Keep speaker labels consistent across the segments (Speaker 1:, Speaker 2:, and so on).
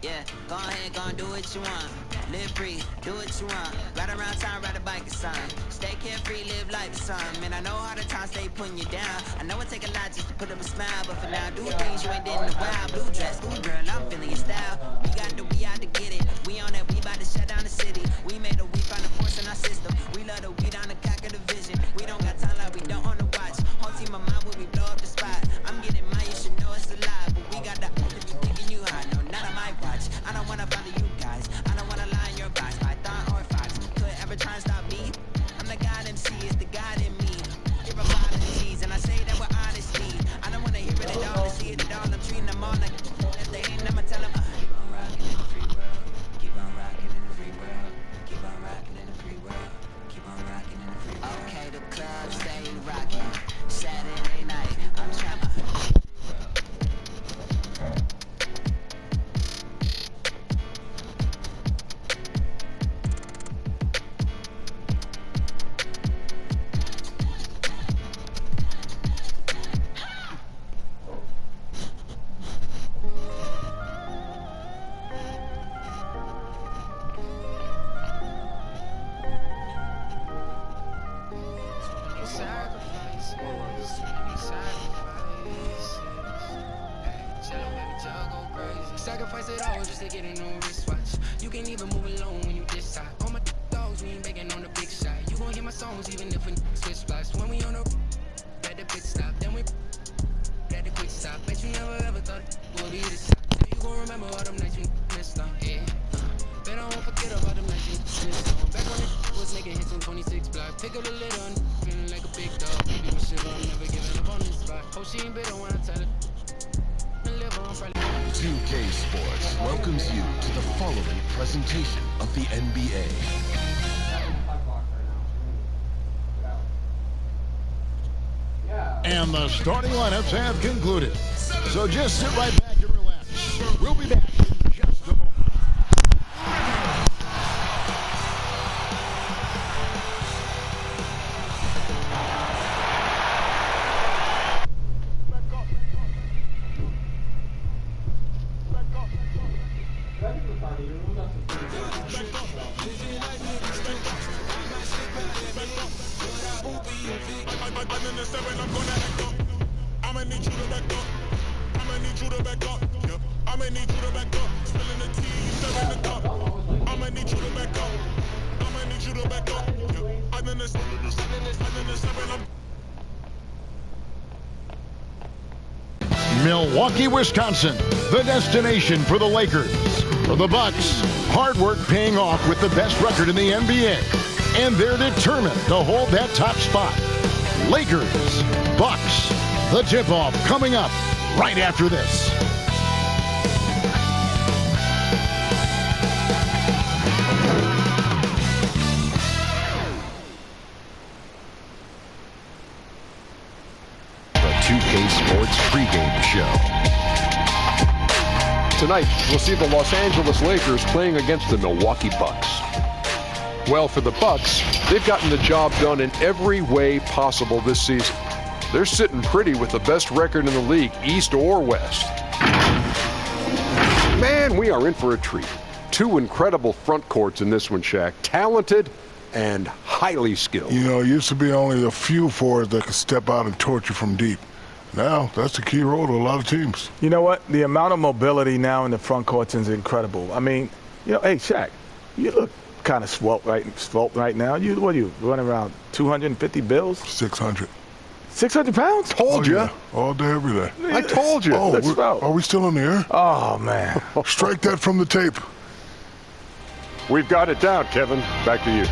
Speaker 1: Yeah, go ahead, go and do what you want. Live free, do what you want. Ride around town, ride a bike or something. Stay carefree, live life or something. Man, I know how the times stay putting you down. I know it take a lot just to put up a smile, but for now, do things you ain't did in a while. Blue dress, ooh girl, I'm feeling your style. We out to get it. We on that, we about to shut down the city. We made a we found a force in our system. We love the weed on the cock of the vision. We don't got time like we don't on the watch. Whole team of mine when we blow up the spot. I'm getting mine, you should know it's a lie. But we got the open, you thinking you high. No, not on my watch. I don't wanna follow you guys. I don't wanna lie in your box. Python or Fox could ever try and stop me. I'm the God MC, it's the God in me. Give apologies, and I say that with honesty. I don't wanna hear it at all, to see it at all. I'm treating them all like if they ain't, I'ma tell them. Keep on rocking in the free world. Keep on rocking in the free world. Keep on rocking in the free world. Keep on rocking in the free world. Okay, the club stay rocking. Saturday night, I'm trying to.
Speaker 2: Sacrifice it all just to get a new wristwatch. You can't even move alone when you decide. All my dogs, we ain't begging on the big side. You gon' hear my songs even if we switch spots. When we on the at the pit stop, then we at the quick stop. Bet you never ever thought it would be this time. So you gon' remember all them nights we missed on, yeah. Bet I won't forget about them nights we missed on. Back when it was making hits in 26 block. Pick up the lid on, feeling like a big dog. Baby, my shit, I'm never giving up on this spot. Hope she ain't bitter when I tell her.
Speaker 3: 2K Sports welcomes you to the following presentation of the NBA.
Speaker 4: And the starting lineups have concluded. So just sit right back and relax. We'll be back in just a moment. Milwaukee, Wisconsin, the destination for the Lakers. For the Bucks, hard work paying off with the best record in the NBA. And they're determined to hold that top spot. Lakers, Bucks, the tip-off coming up right after this.
Speaker 3: The 2K Sports pregame show.
Speaker 5: Tonight, we'll see the Los Angeles Lakers playing against the Milwaukee Bucks. Well, for the Bucks, they've gotten the job done in every way possible this season. They're sitting pretty with the best record in the league, East or West. Man, we are in for a treat. Two incredible front courts in this one, Shaq. Talented and highly skilled.
Speaker 6: You know, it used to be only a few forwards that could step out and torch you from deep. Now, that's the key role to a lot of teams.
Speaker 7: You know what? The amount of mobility now in the front courts is incredible. I mean, you know, hey, Shaq, you look kind of svelte right now. You running around 250 bills?
Speaker 6: 600.
Speaker 7: 600 pounds?
Speaker 5: Told you.
Speaker 6: Yeah. All day, every day.
Speaker 5: I told you.
Speaker 6: Oh, are we still on the air?
Speaker 7: Oh, man.
Speaker 6: Strike that from the tape.
Speaker 5: We've got it down, Kevin. Back to you.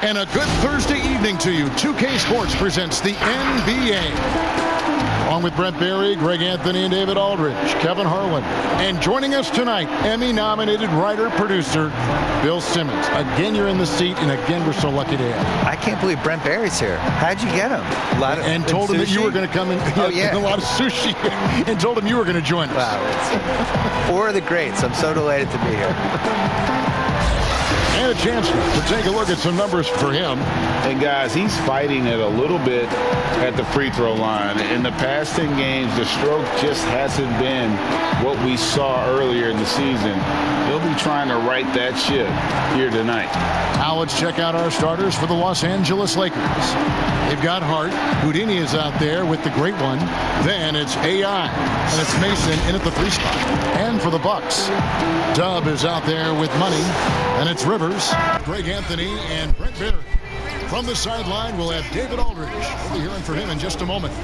Speaker 4: And a good Thursday evening to you. 2K Sports presents the NBA. Along with Brent Barry, Greg Anthony, and David Aldridge, Kevin Harlan. And joining us tonight, Emmy-nominated writer-producer Bill Simmons. Again, you're in the seat, and again, we're so lucky to have you.
Speaker 8: I can't believe Brent Barry's here. How'd you get him?
Speaker 4: And told him that you were going to come in.
Speaker 8: Oh, yeah.
Speaker 4: A lot of sushi. And told him you were going to join us.
Speaker 8: Wow. Four of the greats. I'm so delighted to be here.
Speaker 4: And a chance to take a look at some numbers for him.
Speaker 9: And guys, he's fighting it a little bit at the free throw line. In the past 10 games, the stroke just hasn't been what we saw earlier in the season. He'll be trying to right that ship here tonight.
Speaker 4: Now let's check out our starters for the Los Angeles Lakers. They've got Hart. Houdini is out there with the great one. Then it's AI. And it's Mason in at the 3 spot. And for the Bucks, Dub is out there with money. And it's Rivers, Greg Anthony, and Brent Barry. From the sideline, we'll have David Aldridge. We'll be hearing from him in just a moment.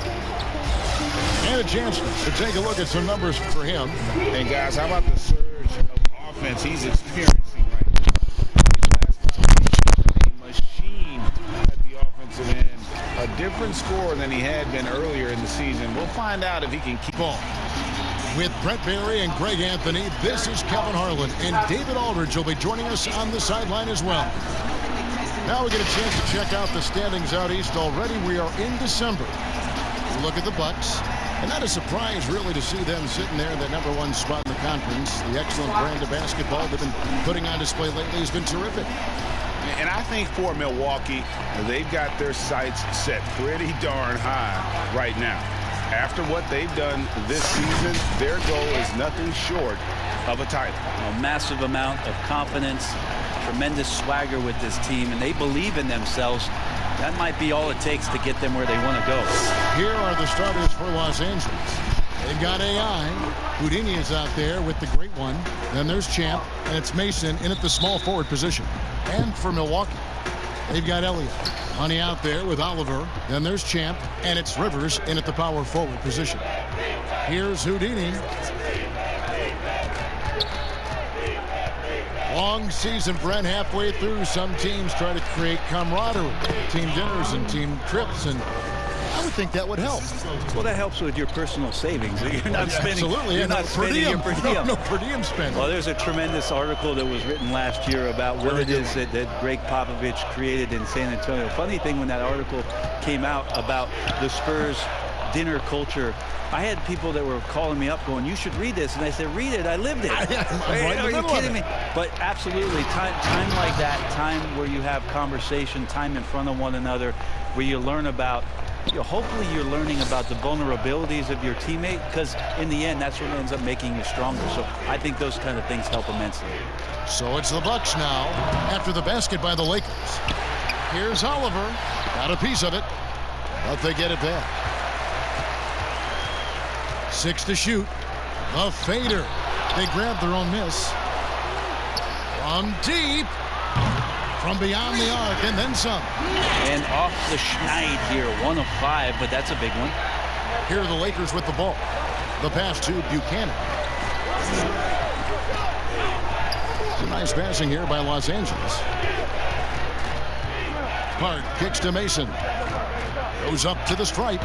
Speaker 4: And a chance to take a look at some numbers for him.
Speaker 9: And guys, how about the surge of offense he's experiencing right now? Last time he was a machine at the offensive end. A different scorer than he had been earlier in the season. We'll find out if he can keep on.
Speaker 4: With Brent Barry and Greg Anthony, this is Kevin Harlan, and David Aldridge will be joining us on the sideline as well. Now we get a chance to check out the standings out east already. We are in December. We look at the Bucks, and not a surprise really to see them sitting there in that #1 spot in the conference. The excellent brand of basketball they've been putting on display lately has been terrific.
Speaker 9: And I think for Milwaukee, they've got their sights set pretty darn high right now. After what they've done this season, their goal is nothing short of a title.
Speaker 10: A massive amount of confidence, tremendous swagger with this team, and they believe in themselves. That might be all it takes to get them where they want to go.
Speaker 4: Here are the starters for Los Angeles. They've got AI. Houdini is out there with the great one. Then there's Champ, and it's Mason in at the small forward position. And for Milwaukee, they've got Elliott. Honey out there with Oliver. Then there's Champ, and it's Rivers in at the power forward position. Here's Houdini. Long season, Brent, halfway through. Some teams try to create camaraderie, team dinners and team trips, and I would think that would help.
Speaker 10: Well, that helps with your personal savings. You're not spending.
Speaker 4: Absolutely.
Speaker 10: You're not spending your per diem.
Speaker 4: No per diem spending.
Speaker 10: Well, there's a tremendous article that was written last year about what it is that Greg Popovich created in San Antonio. Funny thing, when that article came out about the Spurs dinner culture, I had people that were calling me up going, "You should read this," and I said, "Read it. I lived it." Are you kidding me? But absolutely, time like that, time where you have conversation, time in front of one another, where you learn about. Hopefully you're learning about the vulnerabilities of your teammate, because in the end, that's what ends up making you stronger. So I think those kind of things help immensely.
Speaker 4: So it's the Bucks now after the basket by the Lakers. Here's Oliver. Got a piece of it, but they get it back. 6 to shoot. The fader. They grab their own miss. From deep. From beyond the arc, and then some.
Speaker 10: And off the schneid here, 1 of 5, but that's a big one.
Speaker 4: Here are the Lakers with the ball. The pass to Buchanan. Some nice passing here by Los Angeles. Hart kicks to Mason. Goes up to the stripe.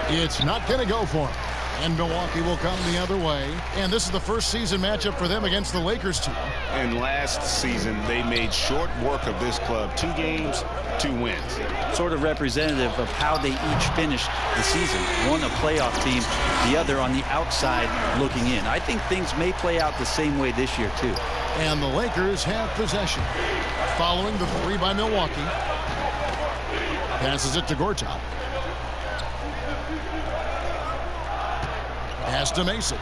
Speaker 4: It's not going to go for him. And Milwaukee will come the other way. And this is the first season matchup for them against the Lakers team.
Speaker 9: And last season, they made short work of this club. 2 games, 2 wins.
Speaker 10: Sort of representative of how they each finished the season. One a playoff team, the other on the outside looking in. I think things may play out the same way this year, too.
Speaker 4: And the Lakers have possession. Following the 3 by Milwaukee. Passes it to Gortat. Pass to Mason.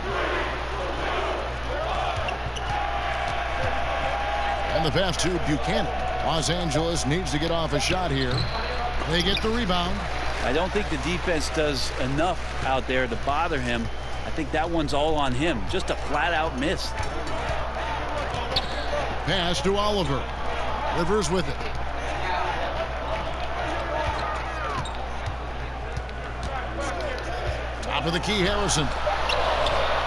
Speaker 4: And the pass to Buchanan. Los Angeles needs to get off a shot here. They get the rebound.
Speaker 10: I don't think the defense does enough out there to bother him. I think that one's all on him. Just a flat-out miss.
Speaker 4: Pass to Oliver. Rivers with it. Top of the key, Harrison.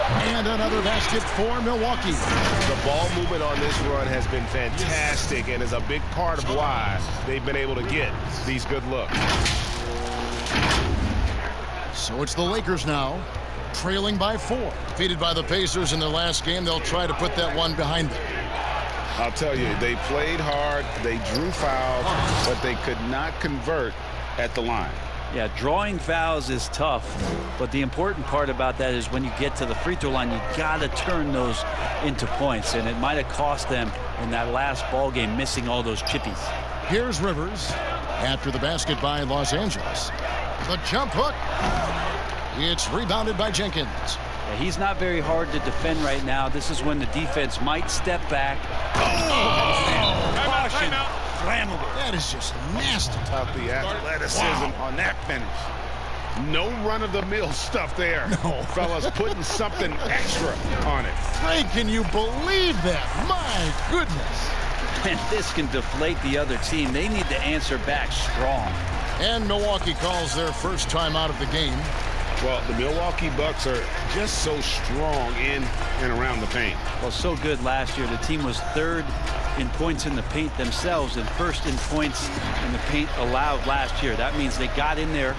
Speaker 4: And another basket for Milwaukee.
Speaker 9: The ball movement on this run has been fantastic and is a big part of why they've been able to get these good looks.
Speaker 4: So it's the Lakers now, trailing by 4. Defeated by the Pacers in their last game. They'll try to put that one behind them.
Speaker 9: I'll tell you, they played hard, they drew fouls, but they could not convert at the line.
Speaker 10: Yeah, drawing fouls is tough, but the important part about that is when you get to the free throw line, you got to turn those into points, and it might have cost them in that last ball game missing all those chippies.
Speaker 4: Here's Rivers after the basket by Los Angeles. The jump hook. It's rebounded by Jenkins.
Speaker 10: Yeah, he's not very hard to defend right now. This is when the defense might step back. Caution. Flammable.
Speaker 4: That is just nasty.
Speaker 9: Tough, the athleticism on that finish. No run-of-the-mill stuff there.
Speaker 4: No.
Speaker 9: Fellas putting something extra on it.
Speaker 4: Frank, can you believe that? My goodness.
Speaker 10: And this can deflate the other team. They need to answer back strong.
Speaker 4: And Milwaukee calls their first time out of the game.
Speaker 9: Well, the Milwaukee Bucks are just so strong in and around the paint.
Speaker 10: Well, so good last year. The team was 3rd in points in the paint themselves and 1st in points in the paint allowed last year. That means they got in there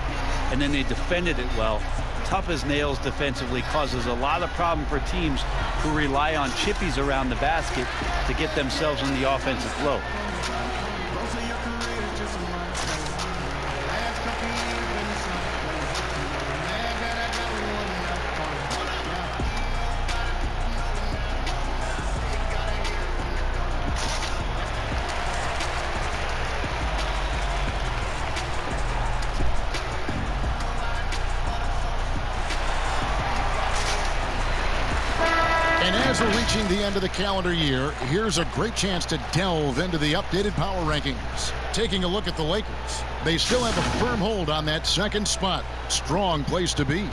Speaker 10: and then they defended it well. Tough as nails defensively, causes a lot of problem for teams who rely on chippies around the basket to get themselves in the offensive flow.
Speaker 4: As we're reaching the end of the calendar year, here's a great chance to delve into the updated power rankings. Taking a look at the Lakers, they still have a firm hold on that 2nd spot. Strong place to be.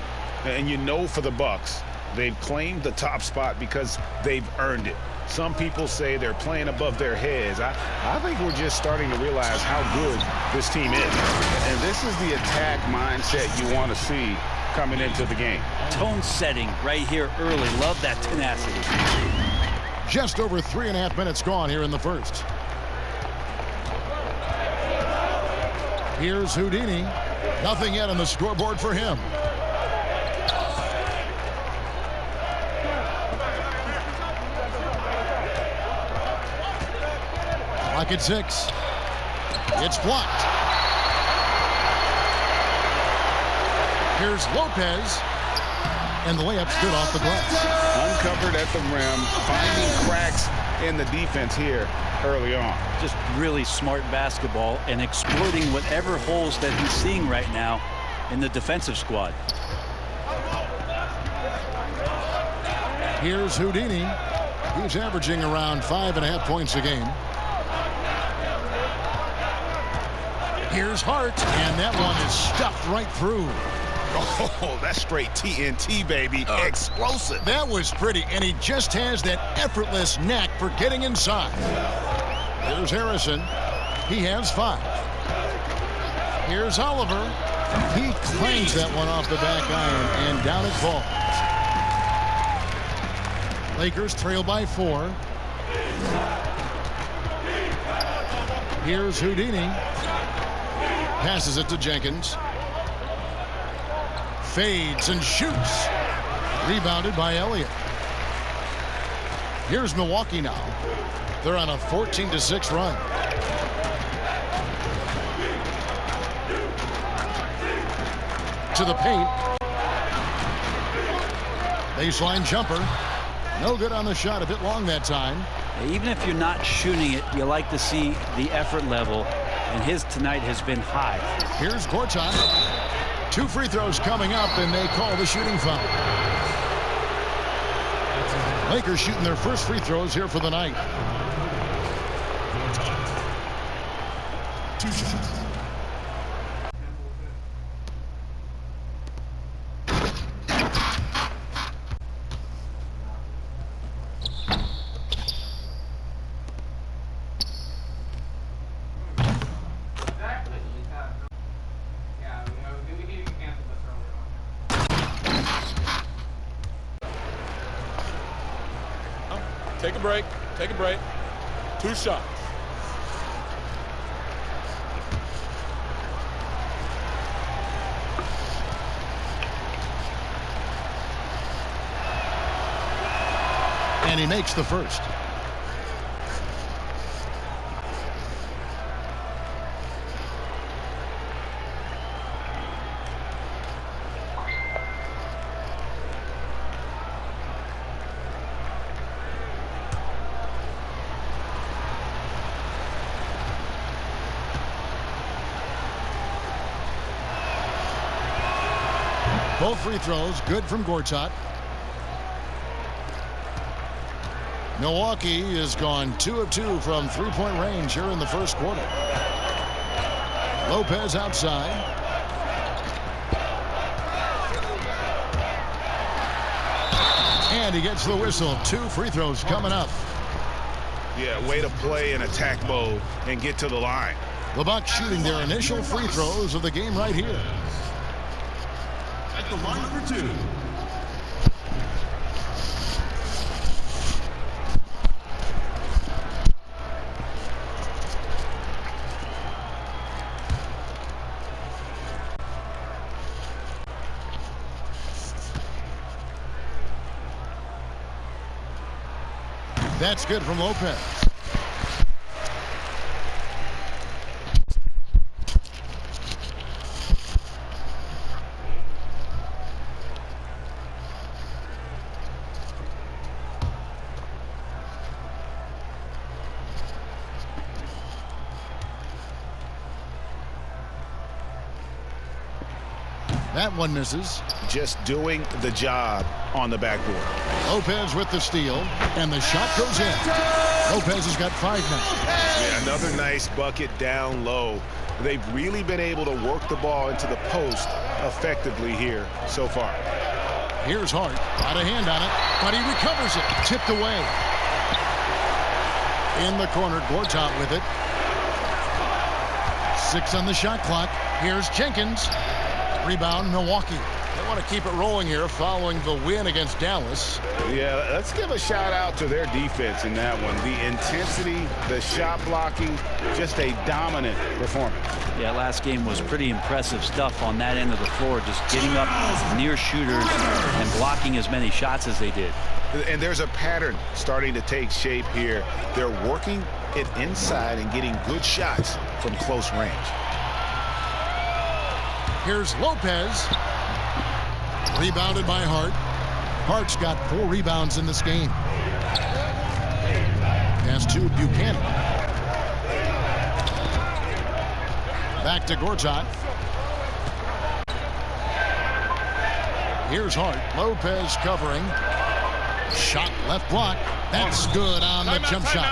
Speaker 9: And you know, for the Bucks, they've claimed the top spot because they've earned it. Some people say they're playing above their heads. I think we're just starting to realize how good this team is. And this is the attack mindset you want to see coming into the game.
Speaker 10: Tone setting right here early. Love that tenacity.
Speaker 4: Just over 3.5 minutes gone here in the first. Here's Houdini. Nothing yet on the scoreboard for him. Clock at 6. It's blocked. Here's Lopez, and the layup stood off the glass.
Speaker 9: Uncovered at the rim, finding cracks in the defense here early on.
Speaker 10: Just really smart basketball and exploiting whatever holes that he's seeing right now in the defensive squad.
Speaker 4: Here's Houdini. He's averaging around 5.5 points a game. Here's Hart, and that one is stuffed right through.
Speaker 9: Oh, that's straight TNT, baby. Explosive.
Speaker 4: That was pretty, and he just has that effortless knack for getting inside. Here's Harrison. He has 5. Here's Oliver. He clangs that one off the back iron, and down it falls. Lakers trail by 4. Here's Houdini. Passes it to Jenkins. Fades and shoots. Rebounded by Elliott. Here's Milwaukee now. They're on a 14-6 run. To the paint. Baseline jumper. No good on the shot. A bit long that time.
Speaker 10: Even if you're not shooting it, you like to see the effort level, and his tonight has been high.
Speaker 4: Here's Gortat. 2 free throws coming up, and they call the shooting foul. Lakers shooting their first free throws here for the night. 2 shots.
Speaker 11: Take a break. Take a break. 2 shots.
Speaker 4: And he makes the first. Both free throws good from Gortat. Milwaukee has gone 2 of 2 from three-point range here in the first quarter. Lopez outside. And he gets the whistle. 2 free throws coming up.
Speaker 9: Yeah, way to play in attack mode and get to the line.
Speaker 4: The Bucks shooting their initial free throws of the game right here.
Speaker 3: At the line for 2.
Speaker 4: That's good from Lopez. That one misses.
Speaker 9: Just doing the job on the backboard.
Speaker 4: Lopez with the steal, and the shot goes in. Lopez has got 5 now.
Speaker 9: Yeah, another nice bucket down low. They've really been able to work the ball into the post effectively here so far.
Speaker 4: Here's Hart. Got a hand on it, but he recovers it. Tipped away. In the corner, Gortat with it. 6 on the shot clock. Here's Jenkins. Rebound, Milwaukee. They want to keep it rolling here following the win against Dallas.
Speaker 9: Yeah, let's give a shout out to their defense in that one. The intensity, the shot blocking, just a dominant performance.
Speaker 10: Yeah, last game was pretty impressive stuff on that end of the floor, just getting up near shooters and blocking as many shots as they did.
Speaker 9: And there's a pattern starting to take shape here. They're working it inside and getting good shots from close range.
Speaker 4: Here's Lopez. Rebounded by Hart. Hart's got 4 rebounds in this game. Pass to Buchanan. Back to Gortat. Here's Hart. Lopez covering. Shot left block. That's good on the jump shot.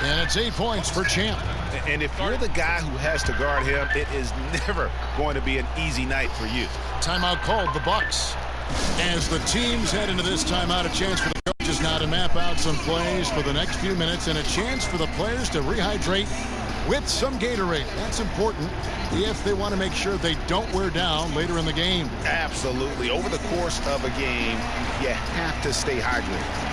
Speaker 4: And it's 8 points for Champ.
Speaker 9: And if you're the guy who has to guard him, it is never going to be an easy night for you.
Speaker 4: Timeout called the Bucks. As the teams head into this timeout, a chance for the coaches now to map out some plays for the next few minutes and a chance for the players to rehydrate with some Gatorade. That's important if they want to make sure they don't wear down later in the game.
Speaker 9: Absolutely. Over the course of a game, you have to stay hydrated.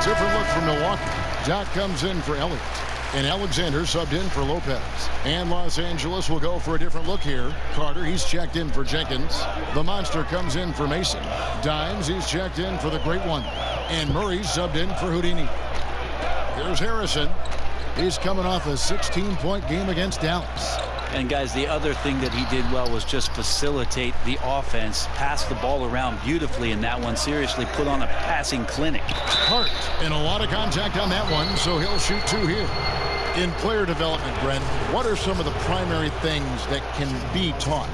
Speaker 4: Different look from Milwaukee. Doc comes in for Elliott. And Alexander subbed in for Lopez. And Los Angeles will go for a different look here. Carter, he's checked in for Jenkins. The Monster comes in for Mason. Dimes, he's checked in for the Great One. And Murray's subbed in for Houdini. Here's Harrison. He's coming off a 16-point game against Dallas.
Speaker 10: And guys, the other thing that he did well was just facilitate the offense, pass the ball around beautifully in that one. Seriously put on a passing clinic.
Speaker 4: Hart, and a lot of contact on that one, so he'll shoot 2 here. In player development, Brent, what are some of the primary things that can be taught?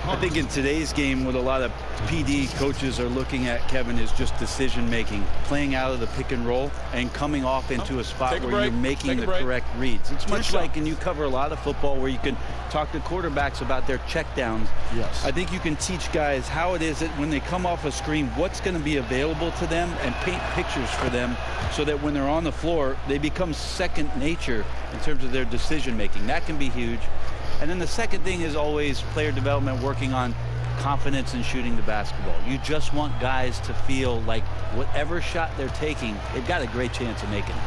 Speaker 10: I think in today's game, what a lot of PD coaches are looking at, Kevin, is just decision making, playing out of the pick and roll and coming off into a spot where you're making the correct reads. It's much like, and you cover a lot of football where you can talk to quarterbacks about their checkdowns.
Speaker 7: Yes.
Speaker 10: I think you can teach guys how it is that when they come off a screen, what's going to be available to them, and paint pictures for them so that when they're on the floor, they become second nature in terms of their decision making. That can be huge. And then the second thing is always player development, working on confidence in shooting the basketball. You just want guys to feel like whatever shot they're taking, they've got a great chance of making it.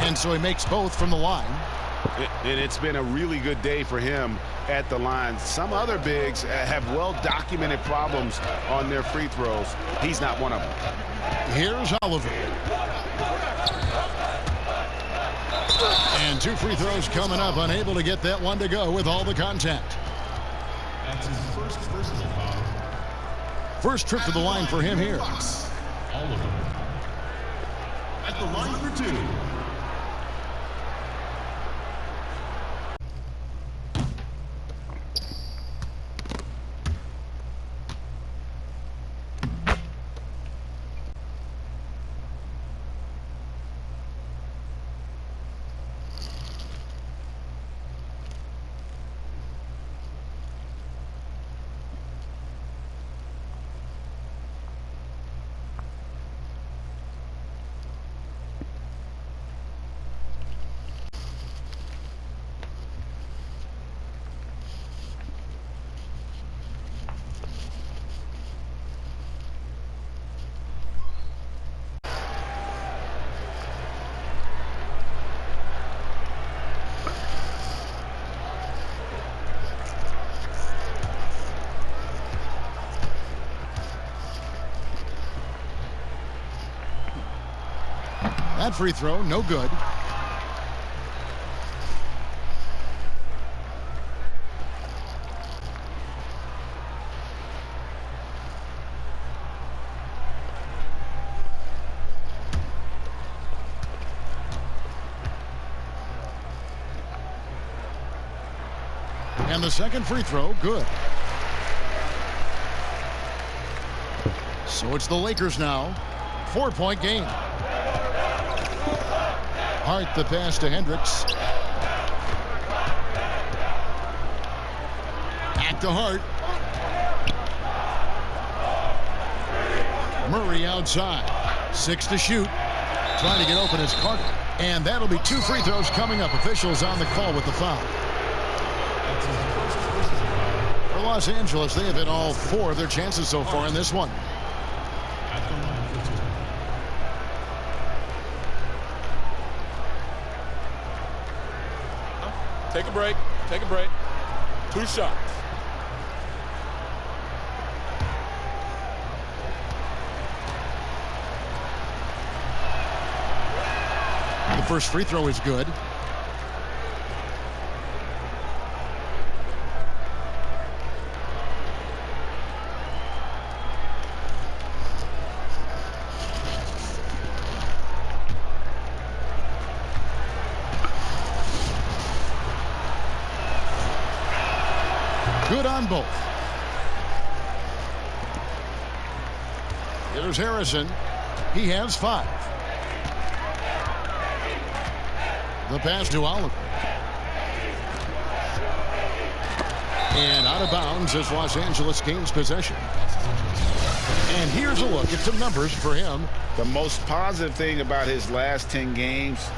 Speaker 4: And so he makes both from the line.
Speaker 9: And it's been a really good day for him at the line. Some other bigs have well-documented problems on their free throws. He's not one of them.
Speaker 4: Here's Oliver. And 2 free throws coming up, unable to get that one to go with all the contact.
Speaker 3: That's his first personal foul.
Speaker 4: First trip to the line for him here.
Speaker 3: Oliver. At the line for 2.
Speaker 4: That free throw, no good. And the second free throw, good. So it's the Lakers now. 4-point game. Hart the pass to Hendricks. Back to Hart. Murray outside. 6 to shoot. Trying to get open is Carter. And that'll be 2 free throws coming up. Officials on the call with the foul. For Los Angeles, they have hit all 4 of their chances so far in this one.
Speaker 11: Take a break. Take a break. 2 shots.
Speaker 4: The first free throw is good. Good on both. Here's Harrison. He has 5. The pass to Oliver. And out of bounds as Los Angeles gains possession. And here's a look at some numbers for him.
Speaker 9: The most positive thing about his last 10 games,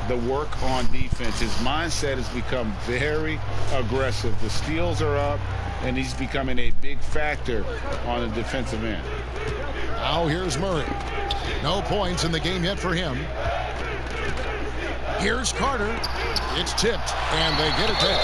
Speaker 9: the work on defense. His mindset has become very aggressive. The steals are up, and he's becoming a big factor on the defensive end.
Speaker 4: Now here's Murray. No points in the game yet for him. Here's Carter. It's tipped, and they get it down.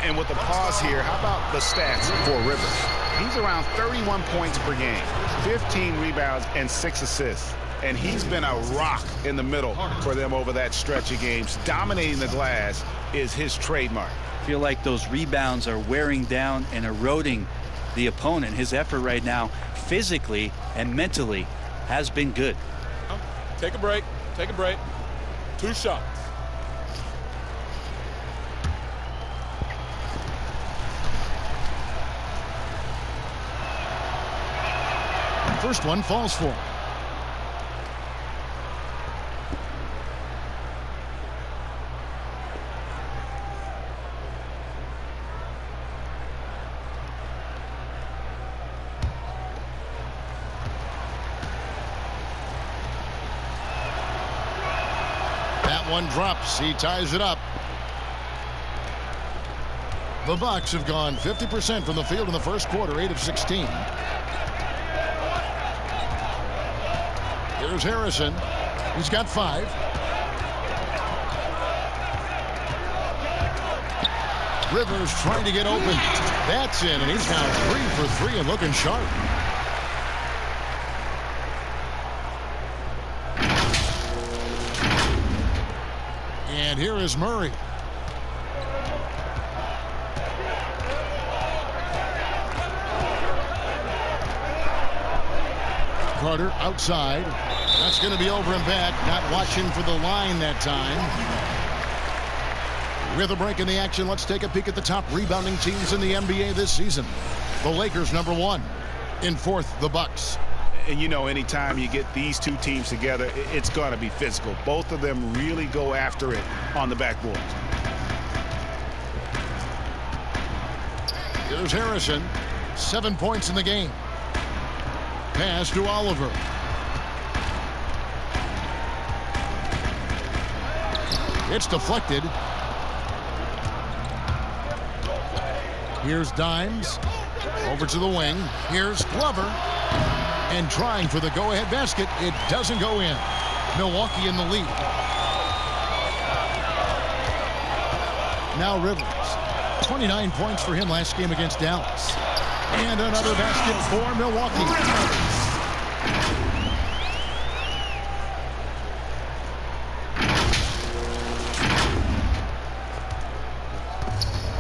Speaker 9: And with the pause here, how about the stats for Rivers? He's around 31 points per game, 15 rebounds, and 6 assists. And he's been a rock in the middle for them over that stretch of games. Dominating the glass is his trademark.
Speaker 10: I feel like those rebounds are wearing down and eroding the opponent. His effort right now, physically and mentally, has been good.
Speaker 11: Take a break. Take a break. 2 shots.
Speaker 4: First one falls for him. That one drops. He ties it up. The Bucks have gone 50% from the field in the first quarter, 8 of 16. Here's Harrison. He's got 5. Rivers trying to get open. That's in, and he's now 3 for 3 and looking sharp. And here is Murray. Carter outside. That's going to be over and back. Not watching for the line that time. With a break in the action, let's take a peek at the top rebounding teams in the NBA this season. The Lakers #1. In 4th, the Bucks.
Speaker 9: And you know, anytime you get these two teams together, it's going to be physical. Both of them really go after it on the backboard.
Speaker 4: Here's Harrison. 7 points in the game. Pass to Oliver. It's deflected. Here's Dimes. Over to the wing. Here's Glover. And trying for the go-ahead basket. It doesn't go in. Milwaukee in the lead. Now Rivers. 29 points for him last game against Dallas. And another basket for Milwaukee.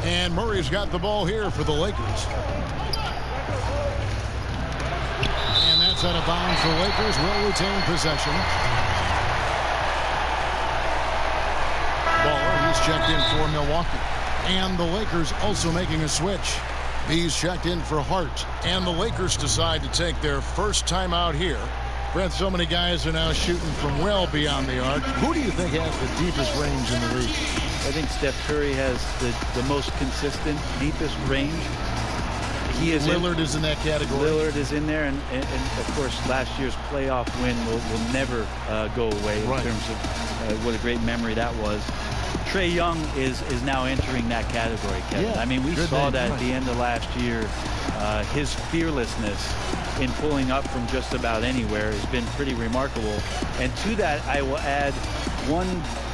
Speaker 4: And Murray's got the ball here for the Lakers. And that's out of bounds. The Lakers will retain possession. Ball, he's checked in for Milwaukee. And the Lakers also making a switch. He's checked in for Hart. And the Lakers decide to take their first time out here. Brent, so many guys are now shooting from well beyond the arc. Who do you think has the deepest range in the league?
Speaker 10: I think Steph Curry has the most consistent, deepest range.
Speaker 4: Lillard is in that category.
Speaker 10: Lillard is in there, and of course, last year's playoff win will never go away in terms of what a great memory that was. Trae Young is now entering that category, Kevin.
Speaker 4: Yeah,
Speaker 10: I mean, we saw that at the end of last year. His fearlessness in pulling up from just about anywhere has been pretty remarkable. And to that, I will add one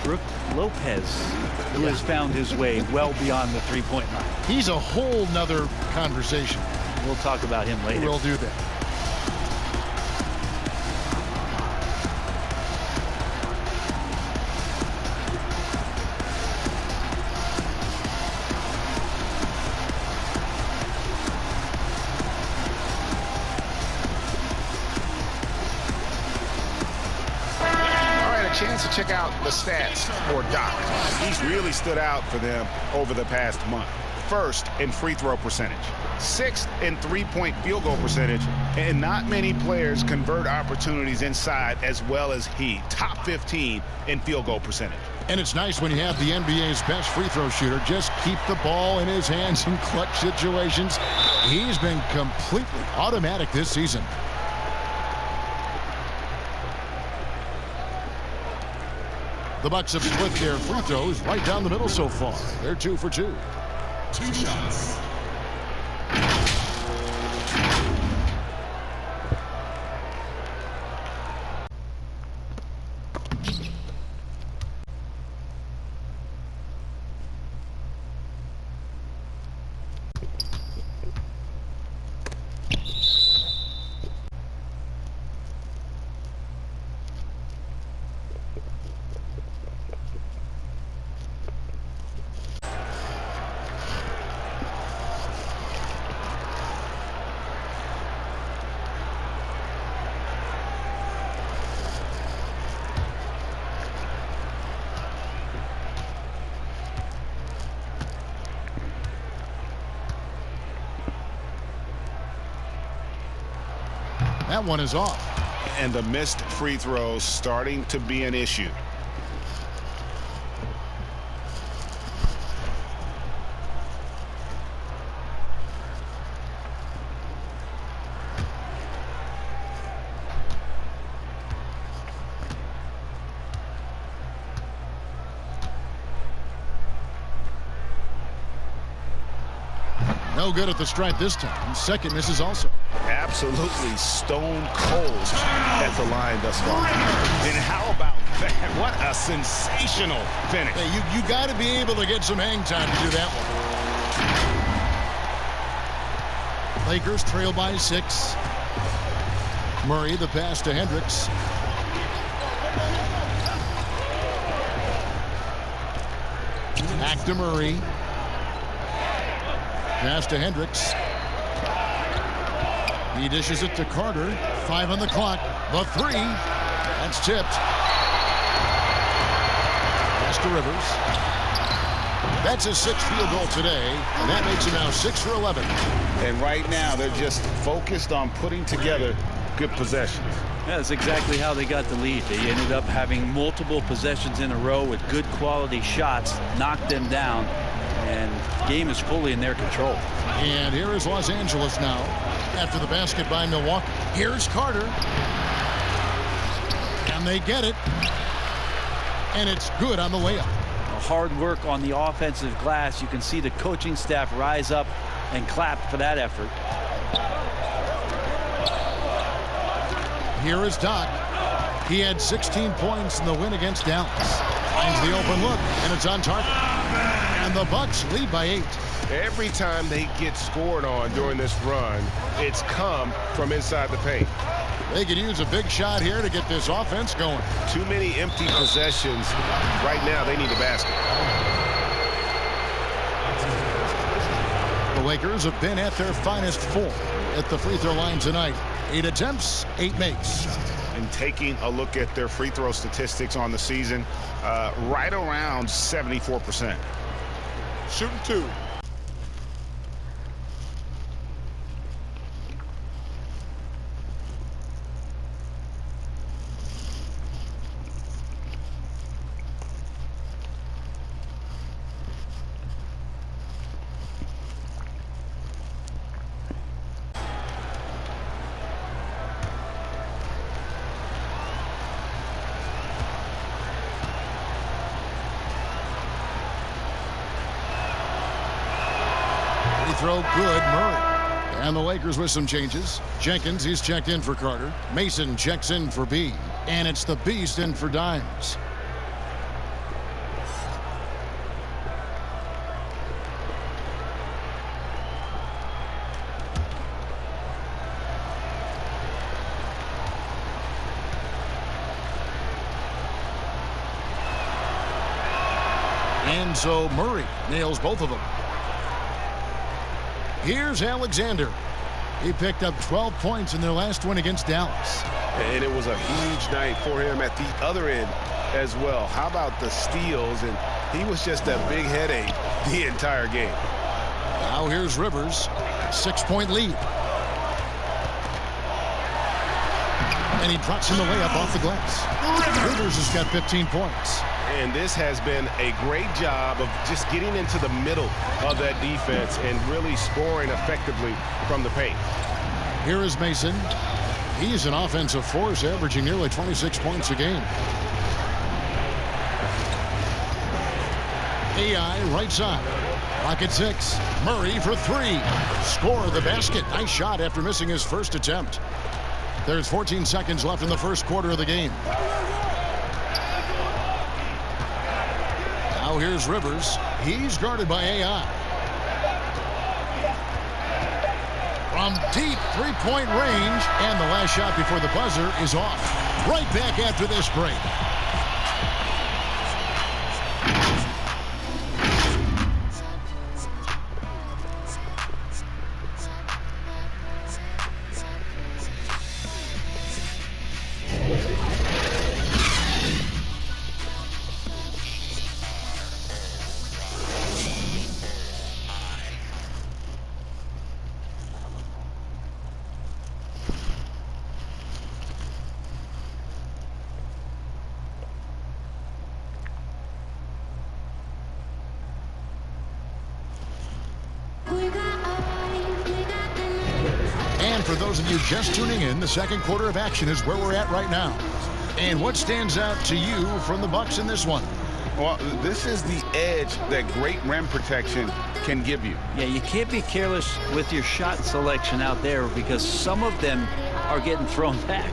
Speaker 10: Brook Lopez, who has found his way well beyond the three-point line.
Speaker 4: He's a whole nother conversation.
Speaker 10: We'll talk about him later.
Speaker 4: We'll do that.
Speaker 9: Chance to check out the stats for Doc. He's really stood out for them over the past month. First in free throw percentage, 6th in three-point field goal percentage, and not many players convert opportunities inside as well as he. Top 15 in field goal percentage.
Speaker 4: And it's nice when you have the NBA's best free throw shooter just keep the ball in his hands in clutch situations. He's been completely automatic this season. The Bucks have split their free throws right down the middle so far. They're 2 for 2. 2 shots. That one is off.
Speaker 9: And the missed free throws starting to be an issue.
Speaker 4: No good at the stripe this time. Second misses also.
Speaker 9: Absolutely stone cold at the line thus far. And how about that? What a sensational finish.
Speaker 4: Hey, you got to be able to get some hang time to do that one. Lakers trail by 6. Murray, the pass to Hendricks. Back to Murray. Pass to Hendricks. He dishes it to Carter. 5 on the clock. The 3. That's tipped. Pass to Rivers. That's his 6th field goal today. And that makes him now 6 for 11.
Speaker 9: And right now they're just focused on putting together good possessions.
Speaker 10: Yeah, that's exactly how they got the lead. They ended up having multiple possessions in a row with good quality shots, knocked them down, and game is fully in their control.
Speaker 4: And here is Los Angeles now after the basket by Milwaukee. Here's Carter. And they get it. And it's good on the layup.
Speaker 10: Hard work on the offensive glass. You can see the coaching staff rise up and clap for that effort.
Speaker 4: Here is Doc. He had 16 points in the win against Dallas. Finds the open look, and it's on target. And the Bucks lead by 8.
Speaker 9: Every time they get scored on during this run, it's come from inside the paint.
Speaker 4: They could use a big shot here to get this offense going.
Speaker 9: Too many empty possessions. Right now, they need a basket.
Speaker 4: The Lakers have been at their finest 4 at the free throw line tonight. 8 attempts, 8 makes.
Speaker 9: And taking a look at their free throw statistics on the season, right around 74%.
Speaker 11: Shooting 2.
Speaker 4: Throw good, Murray. And the Lakers with some changes. Jenkins, he's checked in for Carter. Mason checks in for B. And it's the Beast in for Dimes. And so Murray nails both of them. Here's Alexander. He picked up 12 points in their last win against Dallas.
Speaker 9: And it was a huge night for him at the other end as well. How about the steals? And he was just a big headache the entire game.
Speaker 4: Now here's Rivers. 6-point lead. And he drops in the layup off the glass. Rivers has got 15 points.
Speaker 9: And this has been a great job of just getting into the middle of that defense and really scoring effectively from the paint.
Speaker 4: Here is Mason. He's an offensive force, averaging nearly 26 points a game. AI right side. Rocket 6. Murray for 3. Score the basket. Nice shot after missing his first attempt. There's 14 seconds left in the first quarter of the game. Now here's Rivers. He's guarded by AI. From deep three-point range, and the last shot before the buzzer is off. Right back after this break. And for those of you just tuning in, the second quarter of action is where we're at right now. And what stands out to you from the Bucks in this one?
Speaker 9: Well, this is the edge that great rim protection can give you.
Speaker 10: Yeah, you can't be careless with your shot selection out there because some of them are getting thrown back.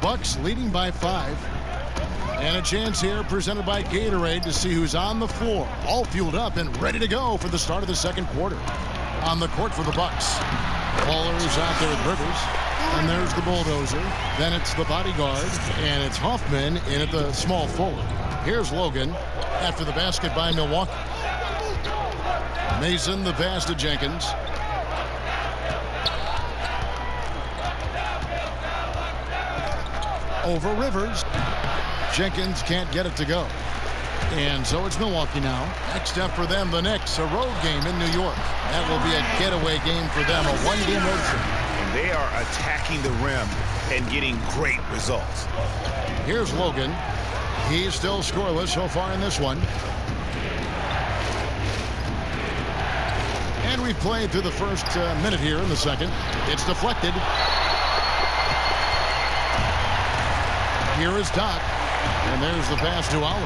Speaker 4: Bucks leading by 5. And a chance here presented by Gatorade to see who's on the floor. All fueled up and ready to go for the start of the second quarter. On the court for the Bucks. Waller's out there with Rivers. And there's the bulldozer. Then it's the bodyguard. And it's Hoffman in at the small forward. Here's Logan after the basket by Milwaukee. Mason the pass to Jenkins. Over Rivers. Jenkins can't get it to go. And so it's Milwaukee now. Next up for them, the Knicks, a road game in New York. That will be a getaway game for them, a one-game road trip.
Speaker 9: And they are attacking the rim and getting great results.
Speaker 4: Here's Logan. He's still scoreless so far in this one. And we've played through the first minute here in the second. It's deflected. Here is Doc. And there's the pass to Oliver.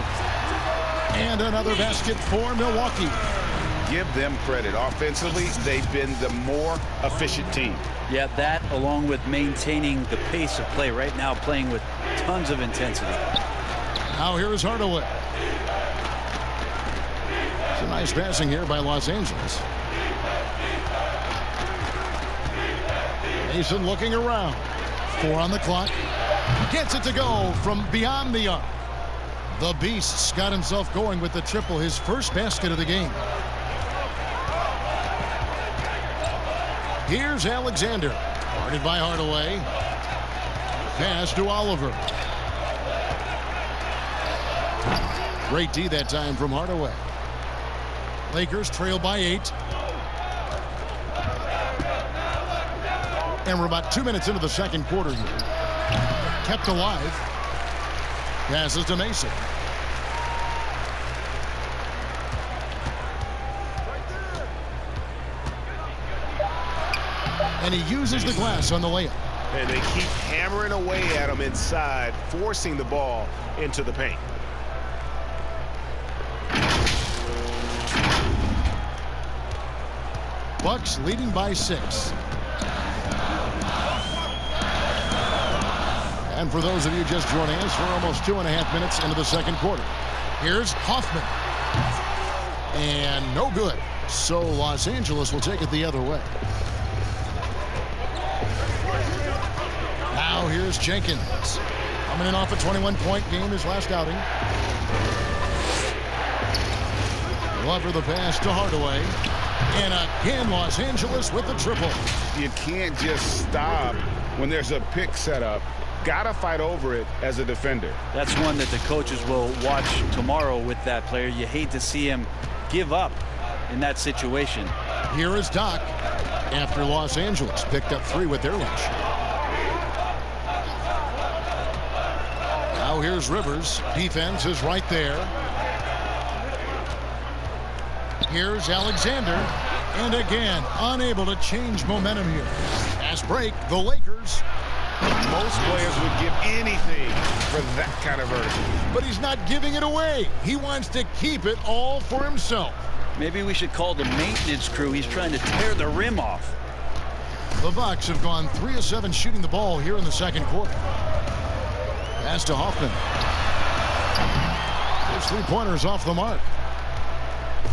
Speaker 4: And another basket for Milwaukee.
Speaker 9: Give them credit. Offensively, they've been the more efficient team.
Speaker 10: Yeah, that along with maintaining the pace of play right now, playing with tons of intensity.
Speaker 4: Now here is Hardaway. Some nice passing here by Los Angeles. Mason looking around. 4 on the clock. Gets it to go from beyond the arc. The Beast's got himself going with the triple, his first basket of the game. Here's Alexander. Guarded by Hardaway. Pass to Oliver. Great D that time from Hardaway. Lakers trail by 8. And we're about 2 minutes into the second quarter here. Kept alive. Passes to Mason. And he uses the glass on the layup.
Speaker 9: And they keep hammering away at him inside, forcing the ball into the paint.
Speaker 4: Bucks leading by 6. And for those of you just joining us, we're almost 2.5 minutes into the second quarter. Here's Hoffman. And no good. So Los Angeles will take it the other way. Now here's Jenkins. Coming in off a 21-point game his last outing. Glover the pass to Hardaway. And again, Los Angeles with the triple.
Speaker 9: You can't just stop when there's a pick set up. Gotta fight over it as a defender.
Speaker 10: That's one that the coaches will watch tomorrow with that player. You hate to see him give up in that situation.
Speaker 4: Here is Doc after Los Angeles picked up 3 with their lunch. Now here's Rivers. Defense is right there. Here's Alexander. And again, unable to change momentum here. Fast break, the Lakers.
Speaker 9: Most players would give anything for that kind of vertical.
Speaker 4: But he's not giving it away. He wants to keep it all for himself.
Speaker 10: Maybe we should call the maintenance crew. He's trying to tear the rim off.
Speaker 4: The Bucks have gone 3 of 7 shooting the ball here in the second quarter. Pass to Hoffman. Those 3-pointers off the mark.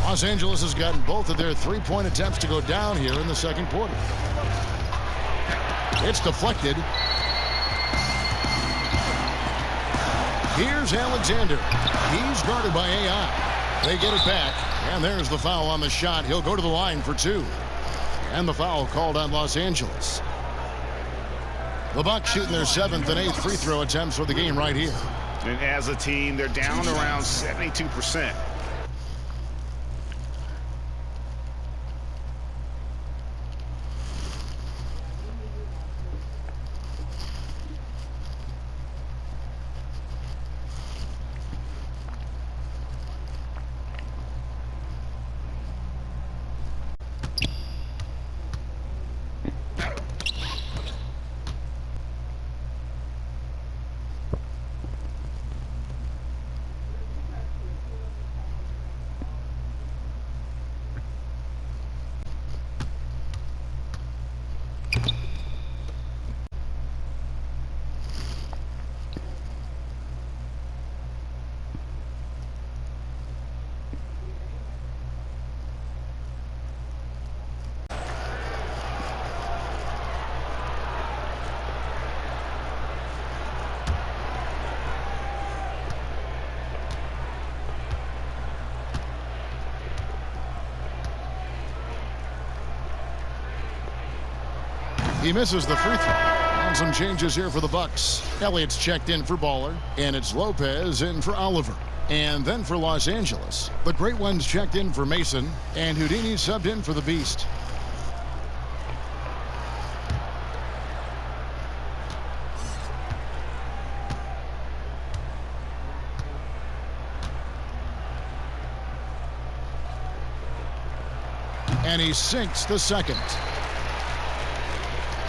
Speaker 4: Los Angeles has gotten both of their 3-point attempts to go down here in the second quarter. It's deflected. Here's Alexander. He's guarded by AI. They get it back. And there's the foul on the shot. He'll go to the line for 2. And the foul called on Los Angeles. The Bucks shooting their 7th and 8th free throw attempts for the game right here.
Speaker 9: And as a team, they're down around 72%.
Speaker 4: He misses the free throw. And some changes here for the Bucks. Elliott's checked in for Baller, and it's Lopez in for Oliver. And then for Los Angeles, the Great Ones checked in for Mason, and Houdini subbed in for the Beast. And he sinks the second.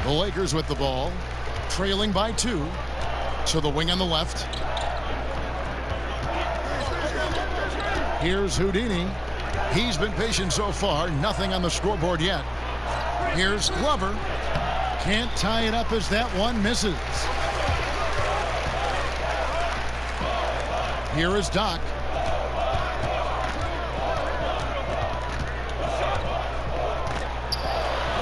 Speaker 4: The Lakers with the ball, trailing by 2. To the wing on the left. Here's Houdini. He's been patient so far. Nothing on the scoreboard yet. Here's Glover. Can't tie it up as that one misses. Here is Doc.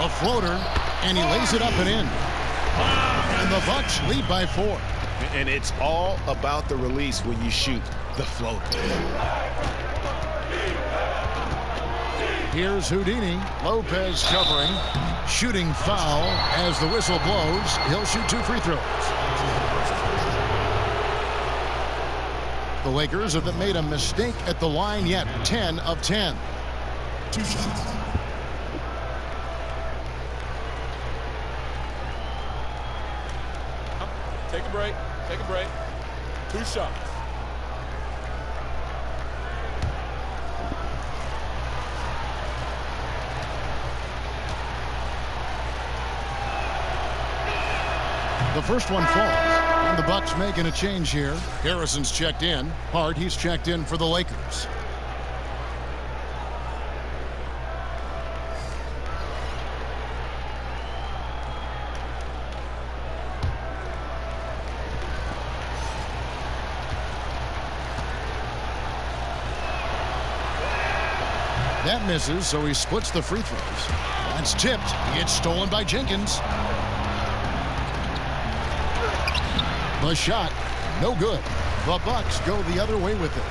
Speaker 4: A floater, and he lays it up and in. And the Bucks lead by 4.
Speaker 9: And it's all about the release when you shoot the floater.
Speaker 4: Here's Houdini. Lopez covering. Shooting foul as the whistle blows. He'll shoot 2 free throws. The Lakers haven't made a mistake at the line yet. 10 of 10. 2 shots.
Speaker 11: Take a break. Take a break. 2 shots.
Speaker 4: The first one falls, and the Bucks making a change here. Harrison's checked in. Hart, he's checked in for the Lakers. That misses, so he splits the free throws. That's tipped. It's stolen by Jenkins. The shot, no good. The Bucks go the other way with it.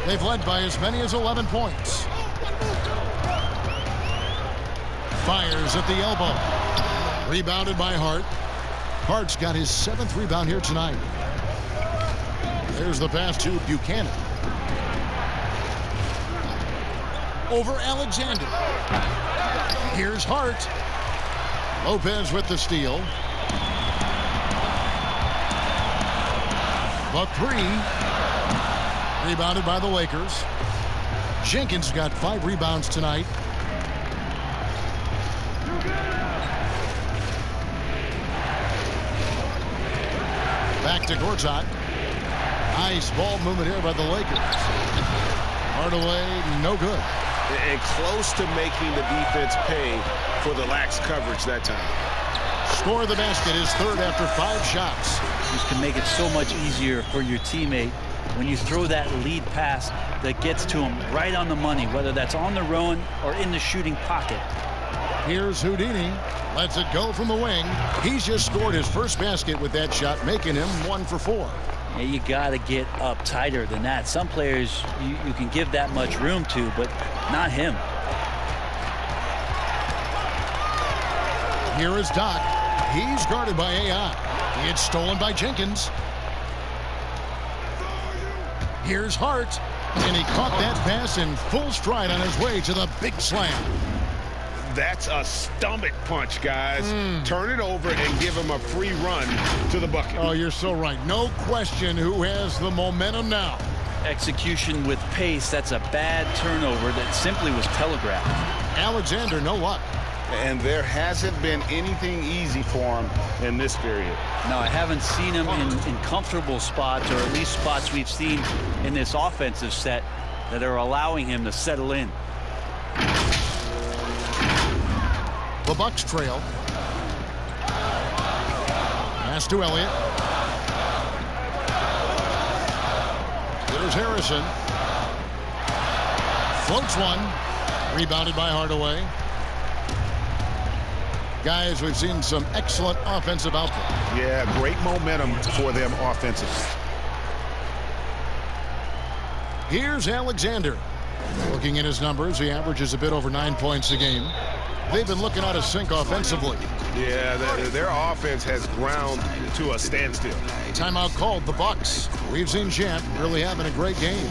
Speaker 4: They've led by as many as 11 points. Fires at the elbow. Rebounded by Hart. Hart's got his 7th rebound here tonight. There's the pass to Buchanan. Over Alexander. Here's Hart. Lopez with the steal. The 3. Rebounded by the Lakers. Jenkins got 5 rebounds tonight. Back to Gortat. Nice ball movement here by the Lakers. Hardaway, no good.
Speaker 9: And close to making the defense pay for the lax coverage that time.
Speaker 4: Score of the basket is 3rd after 5 shots.
Speaker 10: This can make it so much easier for your teammate when you throw that lead pass that gets to him right on the money, whether that's on the run or in the shooting pocket.
Speaker 4: Here's Houdini. Lets it go from the wing. He's just scored his first basket with that shot, making him 1 for 4.
Speaker 10: Yeah, you got to get up tighter than that. Some players you can give that much room to, but not him.
Speaker 4: Here is Doc. He's guarded by AI. It's stolen by Jenkins. Here's Hart. And he caught that pass in full stride on his way to the big slam.
Speaker 9: That's a stomach punch, guys. Turn it over and give him a free run to the bucket.
Speaker 4: Oh, you're so right. No question who has the momentum now.
Speaker 10: Execution with pace. That's a bad turnover that simply was telegraphed.
Speaker 4: Alexander, no luck.
Speaker 9: And there hasn't been anything easy for him in this period.
Speaker 10: No, I haven't seen him in comfortable spots, or at least spots we've seen in this offensive set that are allowing him to settle in.
Speaker 4: The Bucks trail. Pass to Elliott. There's Harrison. Floats one. Rebounded by Hardaway. Guys, we've seen some excellent offensive output.
Speaker 9: Yeah, great momentum for them offensively.
Speaker 4: Here's Alexander. Looking at his numbers, he averages a bit over 9 points a game. They've been looking out of sync offensively.
Speaker 9: Yeah, their offense has ground to a standstill.
Speaker 4: Timeout called. The Bucks. We've seen Champ really having a great game.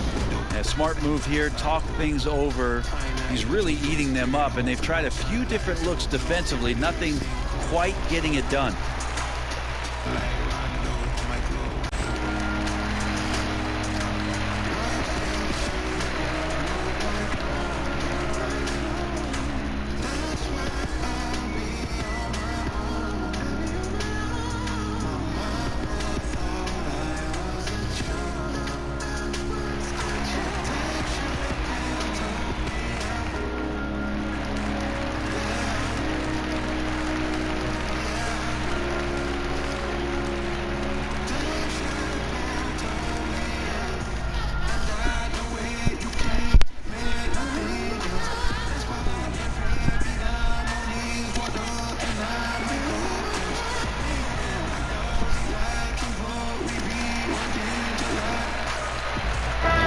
Speaker 10: A smart move here. Talk things over. He's really eating them up, and they've tried a few different looks defensively. Nothing quite getting it done.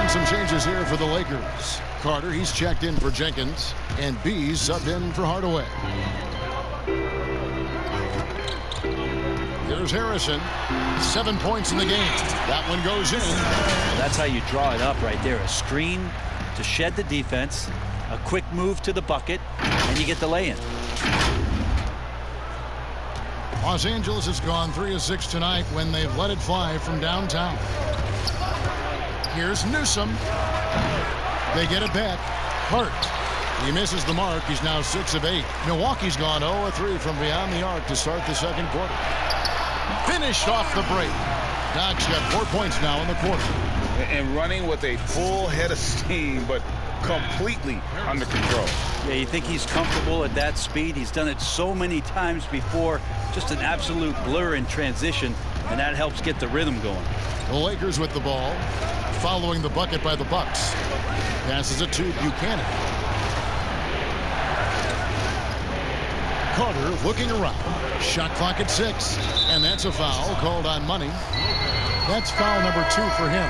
Speaker 4: Some changes here for the Lakers. Carter, he's checked in for Jenkins, and B's subbed in for Hardaway. Here's Harrison. 7 points in the game. That one goes in.
Speaker 10: That's how you draw it up right there. A screen to shed the defense, a quick move to the bucket, and you get the lay-in.
Speaker 4: Los Angeles has gone 3 of 6 tonight when they've let it fly from downtown. Here's Newsom. They get it back. Hurt. He misses the mark. He's now 6 of 8. Milwaukee's gone 0 of 3 from beyond the arc to start the second quarter. Finished off the break. Doc's got 4 points now in the quarter.
Speaker 9: And running with a full head of steam, but completely under control.
Speaker 10: Yeah, you think he's comfortable at that speed. He's done it so many times before. Just an absolute blur in transition, and that helps get the rhythm going.
Speaker 4: The Lakers with the ball, following the bucket by the Bucks. Passes it to Buchanan. Carter looking around. Shot clock at 6. And that's a foul called on Money. That's foul number 2 for him.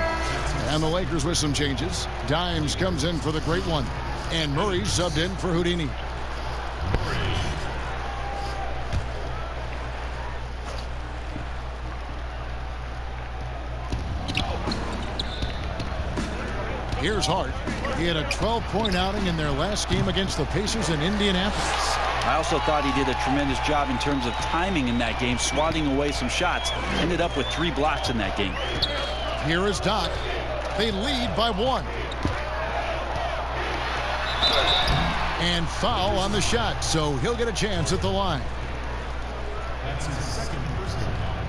Speaker 4: And the Lakers with some changes. Dimes comes in for the great one. And Murray subbed in for Houdini. Here's Hart. He had a 12-point outing in their last game against the Pacers in Indianapolis.
Speaker 10: I also thought he did a tremendous job in terms of timing in that game, swatting away some shots. Ended up with 3 blocks in that game.
Speaker 4: Here is Doc. They lead by 1. And foul on the shot, so he'll get a chance at the line. That's his second personal foul.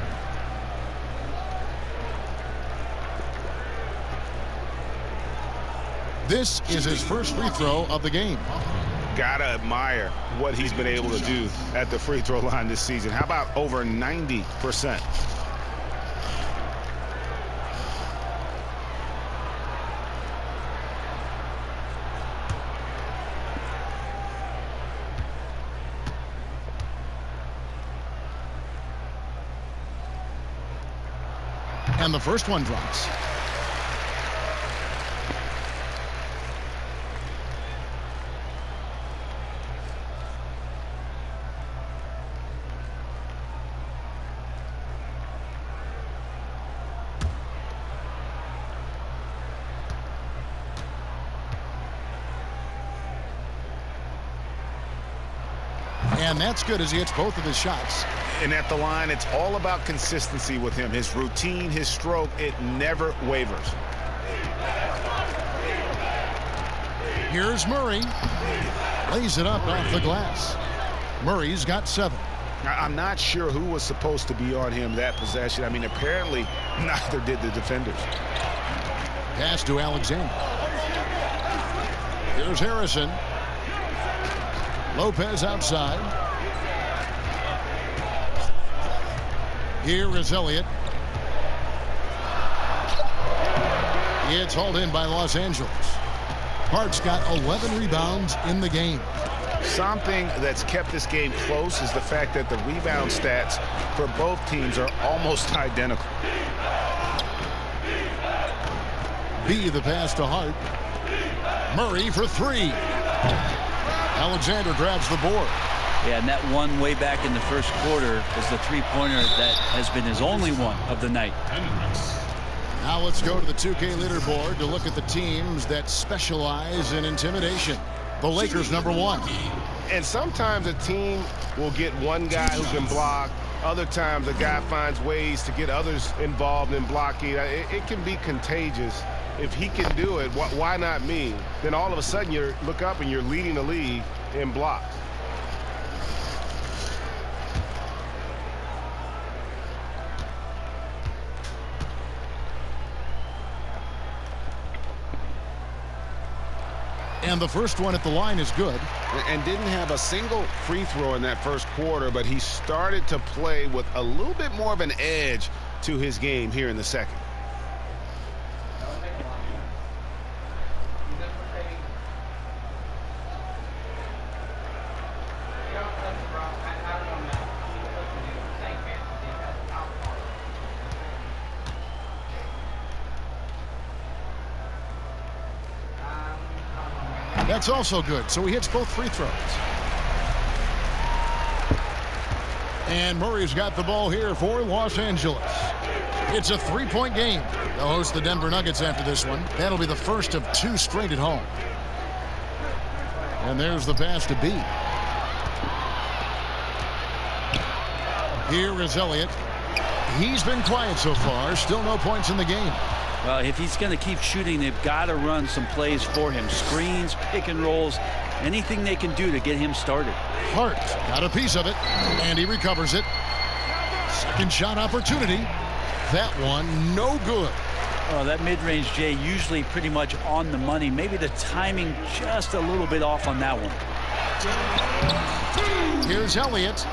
Speaker 4: This is his first free throw of the game.
Speaker 9: Gotta admire what he's been able to do at the free throw line this season. How about over 90%?
Speaker 4: And the first one drops. And that's good as he hits both of his shots.
Speaker 9: And at the line, it's all about consistency with him. His routine, his stroke, it never wavers.
Speaker 4: Here's Murray. Lays it up off the glass. Murray's got 7.
Speaker 9: I'm not sure who was supposed to be on him that possession. I mean, apparently neither did the defenders.
Speaker 4: Pass to Alexander. Here's Harrison. Lopez outside. Here is Elliott. It's hauled in by Los Angeles. Hart's got 11 rebounds in the game.
Speaker 9: Something that's kept this game close is the fact that the rebound stats for both teams are almost identical.
Speaker 4: B, the pass to Hart. Murray for 3. Alexander grabs the board.
Speaker 10: Yeah, and that one way back in the first quarter is the three-pointer that has been his only one of the night.
Speaker 4: Now let's go to the 2K leaderboard to look at the teams that specialize in intimidation. The Lakers, number 1.
Speaker 12: And sometimes a team will get one guy who can block. Other times a guy finds ways to get others involved in blocking. It can be contagious. If he can do it, why not me? Then all of a sudden you look up and you're leading the league in blocks.
Speaker 4: And the first one at the line is good.
Speaker 12: And didn't have a single free throw in that first quarter, but he started to play with a little bit more of an edge to his game here in the second.
Speaker 4: That's also good. So he hits both free throws. And Murray's got the ball here for Los Angeles. It's a 3-point game. They'll host the Denver Nuggets after this one. That'll be the first of 2 straight at home. And there's the pass to B. Here is Elliott. He's been quiet so far. Still no points in the game.
Speaker 10: Well, if he's going to keep shooting, they've got to run some plays for him. Screens, pick and rolls, anything they can do to get him started.
Speaker 4: Hart got a piece of it, and he recovers it. Second shot opportunity. That one, no good.
Speaker 10: Oh, that mid-range, Jay, usually pretty much on the money. Maybe the timing just a little bit off on that one.
Speaker 4: Here's Elliott,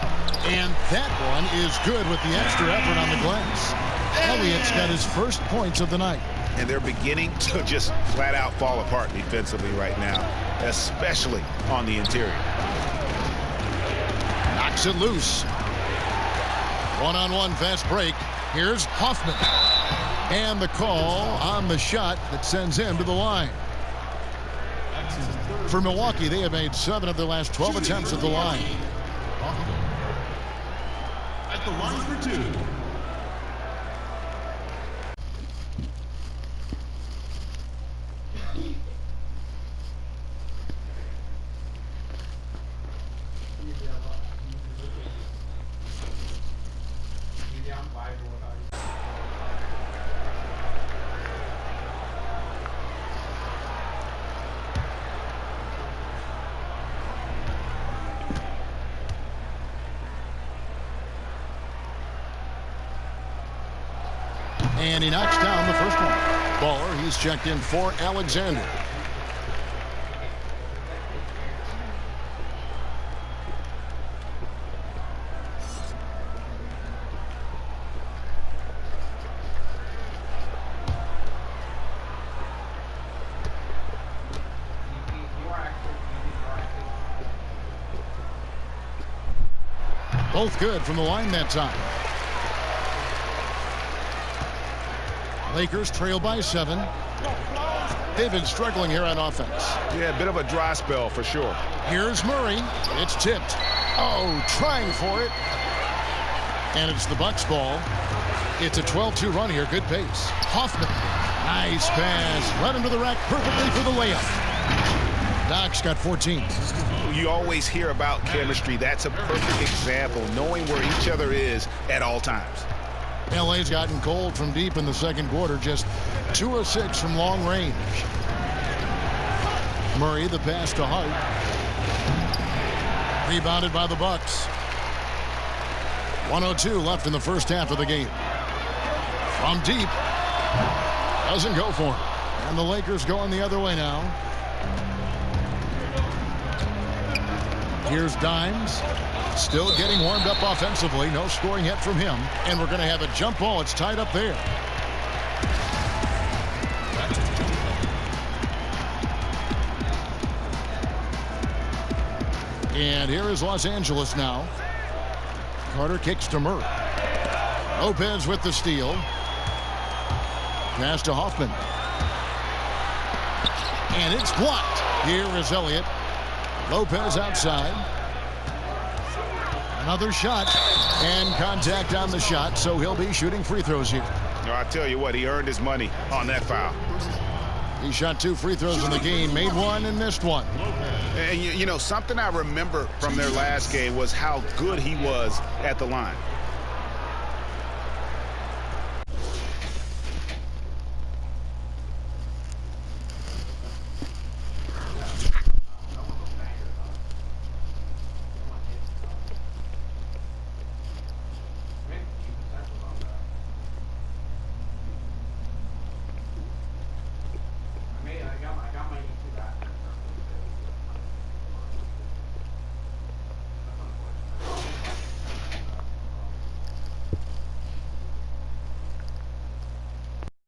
Speaker 4: and that one is good with the extra effort on the glass. Elliott's got his first points of the night.
Speaker 12: And they're beginning to just flat out fall apart defensively right now, especially on the interior.
Speaker 4: Knocks it loose. One-on-one fast break. Here's Hoffman. And the call on the shot that sends him to the line. For Milwaukee, they have made 7 of their last 12 attempts at the line.
Speaker 3: At the line for 2.
Speaker 4: And he knocks down the first one. Baller, he's checked in for Alexander. Both good from the line that time. Lakers trail by 7. They've been struggling here on offense.
Speaker 12: Yeah, a bit of a dry spell for sure.
Speaker 4: Here's Murray. It's tipped. Oh, trying for it. And it's the Bucks ball. It's a 12-2 run here. Good pace. Hoffman. Nice pass. Led him to the rack perfectly for the layup. Doc's got 14.
Speaker 12: You always hear about chemistry. That's a perfect example, knowing where each other is at all times.
Speaker 4: LA's gotten cold from deep in the second quarter, just 2 of 6 from long range. Murray, the pass to Hart. Rebounded by the Bucks. 1:02 left in the first half of the game. From deep. Doesn't go for it. And the Lakers going the other way now. Here's Dimes. Still getting warmed up offensively. No scoring yet from him. And we're going to have a jump ball. It's tied up there. And here is Los Angeles now. Carter kicks to Murray. Lopez with the steal. Pass to Hoffman. And it's blocked. Here is Elliott. Lopez outside. Another shot and contact on the shot, so he'll be shooting free throws here.
Speaker 9: No, I tell you what, he earned his money on that foul.
Speaker 4: He shot 2 free throws in the game, made 1 and missed 1.
Speaker 9: And you know, something I remember from their last game was how good he was at the line.